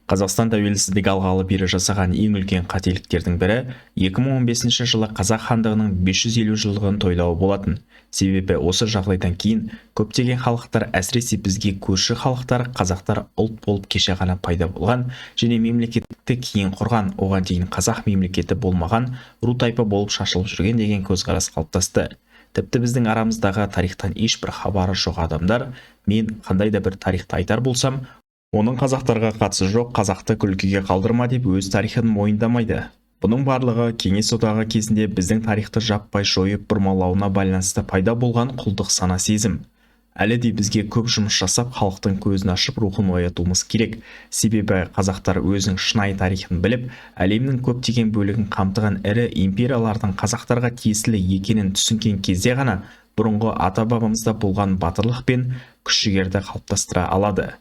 Қазақстан тәуелсіздік алғалы бері жасаған ең үлкен қателіктердің бірі 2015 жылы қазақ хандығының 550 жылдығын тойлауы болатын. Себебі осы жағдайдан кейін көптеген халықтар, әсіресе бізге көрші халықтар, қазақтар ұлт болып кеше ғана пайда болған және мемлекеттікті кейін құрған, оған дейін қазақ мемлекеті болмаған, ру тайпа болып шашылып жүрген деген көзқарас қалыптасты. Тіпті біздің арамыздағы тарихтан ешбір хабары жоқ адамдар, мен қандай да бір тарихты айтар болсам, оның қазақтарға қатысы жоқ, қазақты күлкіге қалдырма деп өз тарихын мойындамайды. Бұның барлығы Кеңес одағы кезінде біздің тарихты жаппай жойып бұрмалауына байланысты пайда болған құлдық сана сезім. Әлі де бізге көп жұмыс жасап, халықтың көзін ашып, рухын оятуымыз керек. Себебі қазақтар өзінің шынайы тарихын біліп, әлемнің көптеген бөлігін қамтыған ірі империялардың қазақтарға тиесілі екенін түсінген кезде ғана бұрынғы ата-бабамызда болған батырлық пен күш-жігерді қалыптастыра алады.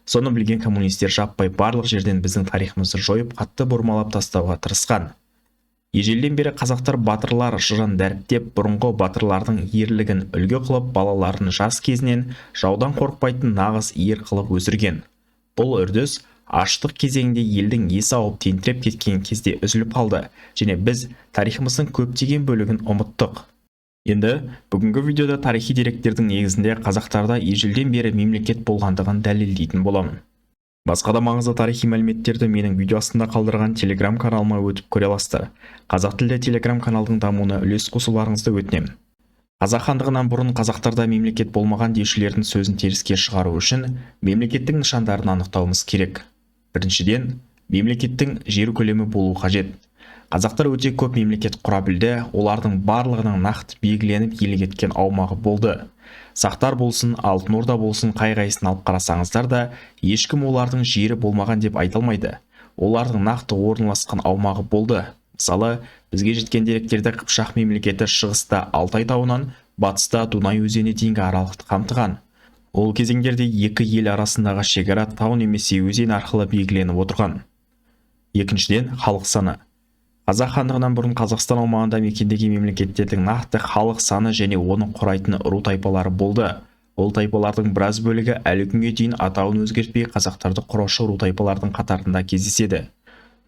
Соны білген коммунистер жаппай барлық жерден біздің тарихымызды жойып, қатты бұрмалап тастауға тырысқан. Ежелден бері қазақтар батырлар жырын дәріптеп, бұрынғы батырлардың ерлігін үлгі қылып, балаларын жас кезінен жаудан қорықпайтын нағыз ер қылып өсірген. Бұл үрдіс аштық кезеңінде елдің есі ауып тентіреп кеткен кезде үзіліп қалды, және біз тарихымыздың көптеген бөлігін ұмыттық. Енді бүгінгі видеода тарихи деректердің негізінде қазақтарда ежелден бері мемлекет болғандығын дәлелдейтін боламын. Басқа да маңызды тарихи мәліметтерді менің видео астында қалдырған Telegram каналыма өтіп көре аласыздар. Қазақ тілді Telegram каналдың дамуына үлес қосуларыңызды өтінемін. Қазақ хандығынан бұрын қазақтарда мемлекет болмаған деушілердің сөзін теріске шығару үшін мемлекеттің нышандарын анықтауымыз керек. Біріншіден, мемлекеттің жер көлемі болу қажет. Қазақтар өте көп мемлекет құра білді, олардың барлығының нақты белгіленіп иелік еткен аумағы болды. Сақтар болсын, Алтын Орда болсын, қай-қайсысын алып қарасаңыздар да, ешкім олардың жері болмаған деп айта алмайды. Олардың нақты орналасқан аумағы болды. Мысалы, бізге жеткен деректерде Қыпшақ мемлекеті шығыста Алтай тауынан, батыста Дунай өзені дейінгі аралықты қамтыған. Ол кезеңдерде екі ел арасындағы шекара тау немесе өзен арқылы белгіленіп отырған. Екіншіден, халық саны. Қазақ хандығынан бұрын Қазақстан аумағында мекендеген мемлекеттердің нақты халық саны және оның құрайтын ру тайпалары болды. Ол тайпалардың біраз бөлігі әлі күнге дейін атауын өзгертпей қазақтарды құраушы ру тайпалардың қатарында кездеседі.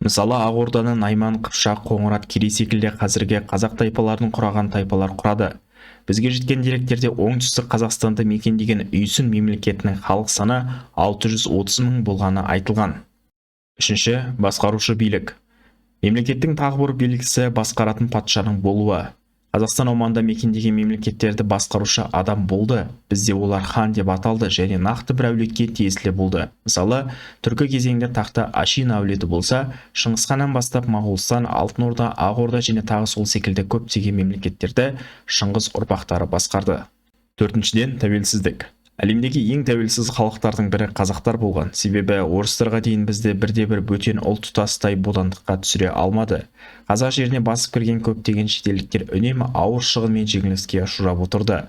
Мысалы, Ақ Орданы Найман, Қыпшақ, Қоңырат, Керей секілді қазіргі қазақ тайпаларын құраған тайпалар құрады. Бізге жеткен деректерде оңтүстік Қазақстанды мекендеген Үйсін мемлекетінің халық саны 630 мың болғаны айтылған. Үшінші, басқарушы билік. Мемлекеттің тағы бір белгісі басқаратын патшаның болуы. Қазақстан аумағында мекендеген мемлекеттерді басқарушы адам болды. Бізде олар хан деп аталды және нақты бір әулетке тиесілі болды. Мысалы, түркі кезеңінде тақта Ашин әулеті болса, Шыңғыс ханнан бастап Моғолстан, Алтын Орда, Ақ Орда және тағы сол секілді көптеген мемлекеттерді Шыңғыс ұрпақтары басқарды. Төртіншіден, тәуелсіздік. Әлемдегі ең тәуелсіз халықтардың бірі қазақтар болған. Себебі орыстарға дейін бізді бірде-бір бөтен ұлт тұтастай бодандыққа түсіре алмады. Қазақ жеріне басып кірген көптеген шетелдіктер үнемі ауыр шығын мен жеңіліске ұшырап отырды.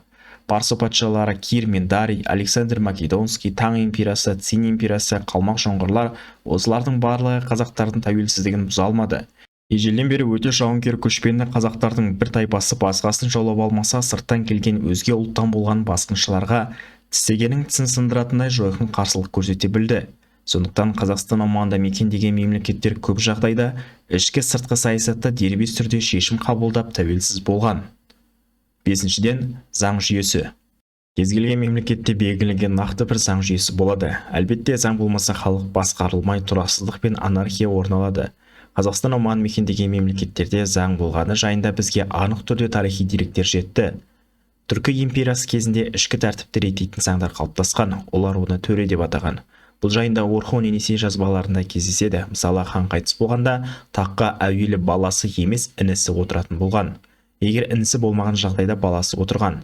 Парсы патшалары Кир мен Дарий, Александр Македонский, Таң империясы, Цин империясы, қалмақ жоңғарлар, осылардың барлығы қазақтардың тәуелсіздігін бұза алмады. Ежелден бері өте жауынгер көшпенді қазақтардың бір тайпасы басқасын жаулап алмаса, сырттан келген өзге ұлттан болған басқыншыларға тістегеннің тісін сындыратындай жойқын қарсылық көрсете білді. Сондықтан Қазақстан аумағында мекендеген мемлекеттер көп жағдайда ішкі сыртқы саясатта дербес түрде шешім қабылдап тәуелсіз болған. Бесіншіден, заң жүйесі. Кез келген мемлекетте белгіленген нақты бір заң жүйесі болады. Әлбетте, заң болмаса халық басқарылмай тұрақсыздық пен анархия орын алады. Қазақстан аумағын мекендеген мемлекеттерде заң болғаны жайында бізге анық түрде тарихи деректер жетті. Түркі империясы кезінде ішкі тәртіпті реттейтін заңдар қалыптасқан, олар оны төре деп атаған. Бұл жайында Орхон Енесей жазбаларында кездеседі. Мысалы, хан қайтыс болғанда таққа әуелі баласы емес інісі отыратын болған. Егер інісі болмаған жағдайда баласы отырған.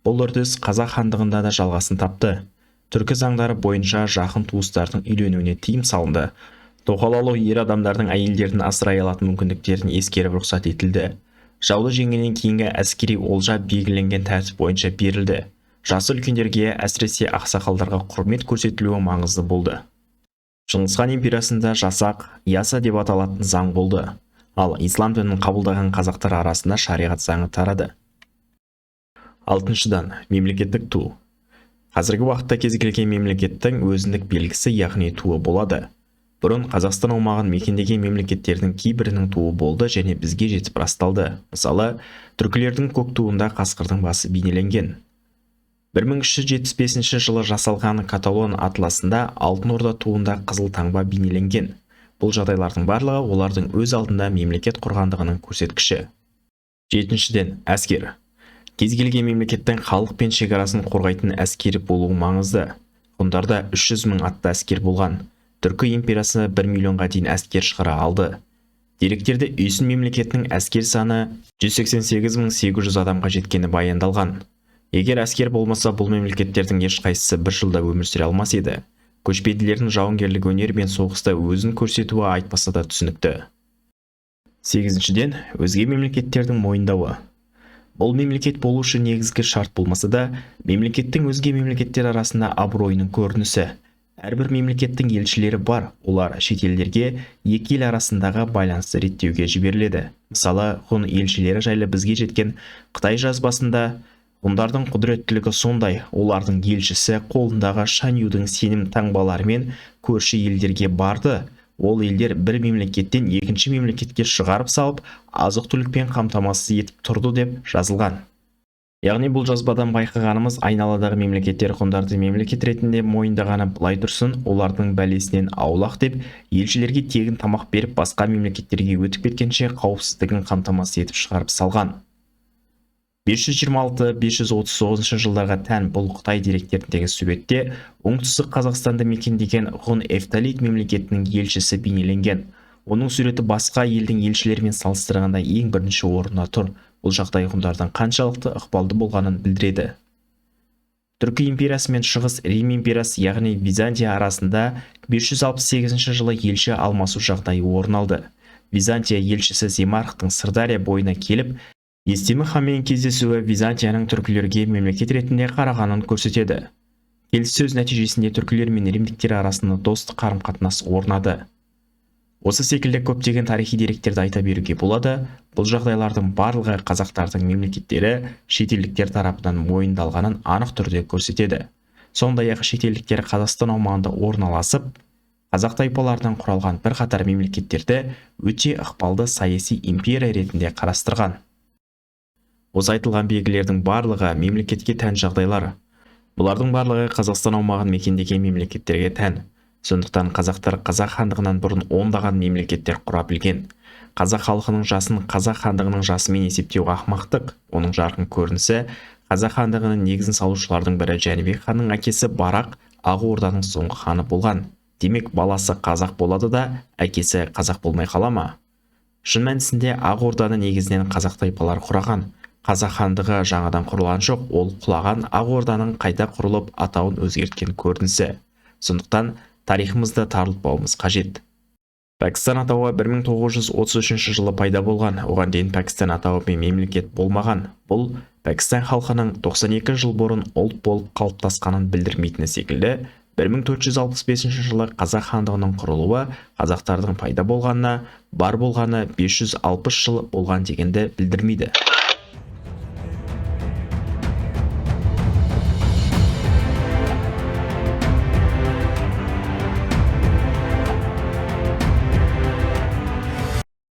Бұл үрдіс қазақ хандығында да жалғасын тапты. Түркі заңдары бойынша жақын туыстардың үйленуіне тыйым салынды. Тоқал алу ер адамдардың әйелдерін асырай алатын мүмкіндіктерін ескеріп рұқсат етілді. Жауды жеңгеннен кейінгі әскери олжа белгіленген тәртіп бойынша берілді. Жасы үлкендерге, әсіресе ақсақалдарға құрмет көрсетілуі маңызды болды. Шыңғыс хан империясында жасақ, яса деп аталатын заң болды. Ал ислам дінін қабылдаған қазақтар арасында шариғат заңы тарады. Алтыншыдан, мемлекеттік ту. Қазіргі уақытта кез келген мемлекеттің өзіндік белгісі, яғни туы болады. Бұрын Қазақстан аумағын мекендеген мемлекеттердің кейбірінің туы болды және бізге жетіп расталды. Мысалы, түркілердің көк туында қасқырдың басы бейнеленген. 1375 жылы жасалған Каталон атласында Алтын Орда туында қызыл таңба бейнеленген. Бұл жағдайлардың барлығы олардың өз алдында мемлекет құрғандығының көрсеткіші. Жетіншіден, әскер. Кез келген мемлекеттің халық пен шекарасын қорғайтын әскері болуы маңызды. Ғұндарда 300 мың атты әскер болған. Түркі империясы 1 миллионға дейін әскер шығара алды. Деректерде Үйсін мемлекетінің әскер саны 188.800 адамға жеткені баяндалған. Егер әскер болмаса, бұл мемлекеттердің ешқайсысы бір жылда өмір сүре алмас еді. Көшпенділердің жауынгерлік өнер мен соғыста өзін көрсетуі айтпаса да түсінікті. 8-ден, өзге мемлекеттердің мойындауы. Бұл мемлекет болу үшін негізгі шарт болмаса да, мемлекеттің өзге мемлекеттер арасында абыройының көрінісі. Әрбір мемлекеттің елшілері бар, олар шетелдерге екі ел арасындағы байланысты реттеуге жіберіледі. Мысалы, ғұн елшілері жайлы бізге жеткен Қытай жазбасында ғұндардың құдіреттілігі сондай, олардың елшісі қолындағы Шаньюдың сенім таңбаларымен көрші елдерге барды. Ол елдер бір мемлекеттен екінші мемлекетке шығарып салып, азық-түлікпен қамтамасыз етіп тұрды деп жазылған. Яғни бұл жазбадан байқағанымыз, айналадағы мемлекеттер ғұндарды мемлекет ретінде мойындағаны былай тұрсын, олардың бәлесінен аулақ деп, елшілерге тегін тамақ беріп, басқа мемлекеттерге өтіп кеткенше қауіпсіздігін қамтамасыз етіп шығарып салған. 526-539 жылдарға тән бұл Қытай деректеріндегі суретте оңтүстік Қазақстанды мекендеген ғұн Эфталит мемлекетінің елшісі бейнеленген. Оның суреті басқа елдің елшілерімен салыстырғанда ең бірінші орында тұр. Бұл жағдай ғұндардың қаншалықты ықпалды болғанын білдіреді. Түркі империясы мен Шығыс Рим империясы, яғни Византия арасында 568 жылы елші алмасу жағдайы орын алды. Византия елшісі Земархтың Сырдария бойына келіп, Естемі ханмен кездесуі Византияның түркілерге мемлекет ретінде қарағанын көрсетеді. Келіссөз нәтижесінде түркілер мен римдіктер арасында достық қарым-қатынас орнады. Осы секілді көптеген тарихи деректерді айта беруге болады. Бұл жағдайлардың барлығы қазақтардың мемлекеттері шетелдіктер тарапынан мойындалғанын анық түрде көрсетеді. Сондай-ақ шетелдіктер Қазақстан аумағында орналасып, қазақ тайпаларынан құралған бірқатар мемлекеттерді өте ықпалды саяси империя ретінде қарастырған. Осы айтылған белгілердің барлығы мемлекетке тән жағдайлар. Бұлардың барлығы Қазақстан аумағын мекендеген мемлекеттерге тән. Сондықтан қазақтар қазақ хандығынан бұрын ондаған мемлекеттер құра білген. Қазақ халқының жасын қазақ хандығының жасымен есептеу ақымақтық. Оның жарқын көрінісі қазақ хандығының негізін салушылардың бірі Жәнібек ханның әкесі Барақ Ақ Орданың соңғы ханы болған. Демек, баласы қазақ болады да, әкесі қазақ болмай қала ма? Шын мәнісінде Ақ Орданы негізінен қазақ тайпалары құраған. Қазақ хандығы жаңадан құрылған жоқ, ол құлаған Ақ Орданың қайта құрылып атауын өзгерткен көрінісі. Сондықтан тарихымызды тарылтпауымыз қажет. Пәкістан атауы 1933 жылы пайда болған. Оған дейін Пәкістан атауы мемлекет болмаған. Бұл Пәкістан халқының 92 жыл бұрын ұлт болып қалыптасқанын білдірмейтіні секілді, 1465 жылы қазақ хандығының құрылуы қазақтардың пайда болғанына, бар болғаны 560 жыл болған дегенді білдірмейді.